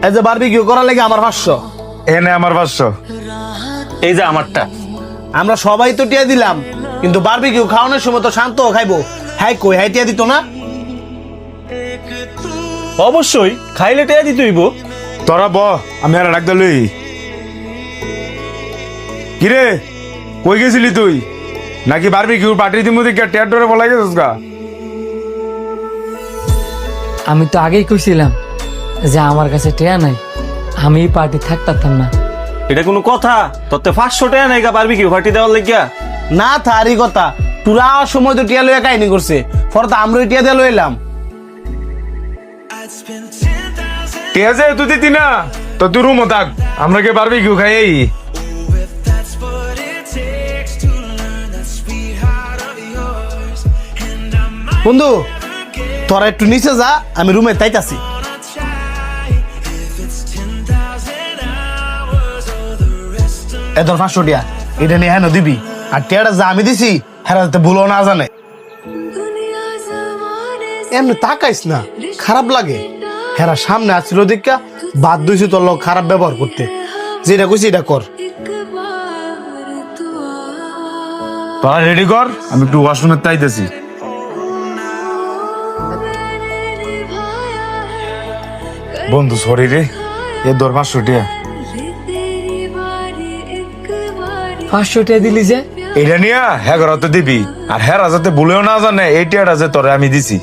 এই যে বারবিকিউ করার লাগে আমার 500। এনে আমার 500। এই যে আমারটা। আমরা সবাই তো টিয়া দিলাম, কিন্তু বারবিকিউ খাওয়ানোর সময় তো শান্ত খাইবো। হ্যাঁ কই, হ্যাঁ টিয়া দিত না? অবশ্যই খাইলে টেয়া দিতে হইব। তোরা ব, আমি আর ডাক লই। কিরে কই গেছিলি তুই? নাকি বারবিকিউ পার্টির দিমু দিকে টেয়ার ডরে বলাই গেছিস গা? আমি তো আগেই কইছিলাম যে আমার কাছে টেয়া নাই, আমি এই পার্টি থাকতাম না। এটা কোনো কথা? তোতে 500 টাকা নাই গা বারবিকিউ পার্টি দেওয়ার লাগিয়া? না তারই কথা, পুরা সময় তো টিয়া লইয়া কাহিনী করছে, পরে তো আমরা টিয়া দিয়ে লইলাম। টিয়া যে তুই দিতি না, তো তুই রুমও থাক, আমরা কে বারবিকিউ খাই। বন্ধু তোরা একটু নিচে যা, আমি রুমে তাইতাছি। এ ধর 500 টিয়া, এটা নিয়ে হ্যাঁ দিবি। আর টিয়াটা যা আমি দিছি হ্যাঁ যাতে ভুলো না জানে। এমনি তাকাইস না, খারাপ লাগে। হেরা সামনে আসছিল দেখা বাদ দিয়েছি তোর লোক খারাপ ব্যবহার করতে। যেটা কইছি এটা কর। তোরা রেডি কর, আমি একটু ওয়াশরুমে তাইতেছি। বন্ধু সরি রে, এ ধর 500 টিয়া। 500 টেয়া দিলি যে? এটা নিয়ে হ্যাঁ ঘরতে দিবি, আর হ্যাঁ যাতে ভুলেও না জানে এই টিয়াটা যে তোরে আমি দিছি।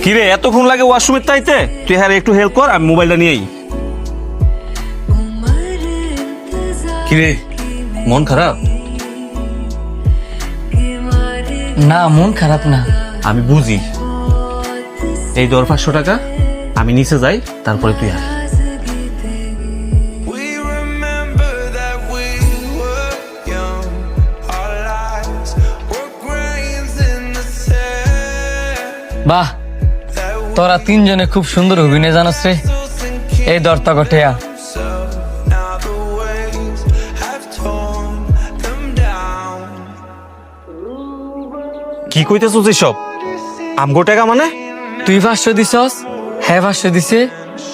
কিরে এতক্ষণ লাগে ওয়াশরুমে তাইতে? তুই হ্যাঁ একটু হেল্প কর, আমি মোবাইলটা নিয়েই। কিরে মন খারাপ? না মন খারাপ না। আমি বুঝি। এই ধর 500 টাকা, আমি নিচে যাই, তারপরে তুই আয়। We remember that we were young. Our lives were grains in the sand. বাহ, তোরা তিনজনে খুব সুন্দর অভিনয় জানাস রে। এই দর্তক টেয়া। So now the waves have torn them down. কি কইতেছিস এসব? আমগো টাকা মানে? তুই 500 দিছস, হ্যাঁ 500 দিছে,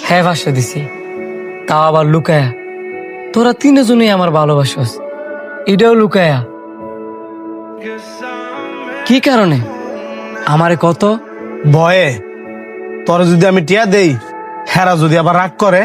হ্যাঁ 500 দিছে, তাও আবার লুকায়া। তোরা তিনজনই আমার ভালোবাসস, এটাও লুকায়া। কি কারণে? আমারে কত ভয়ে। তোর যদি আমি টিয়া দেই, হেরা যদি আবার রাগ করে।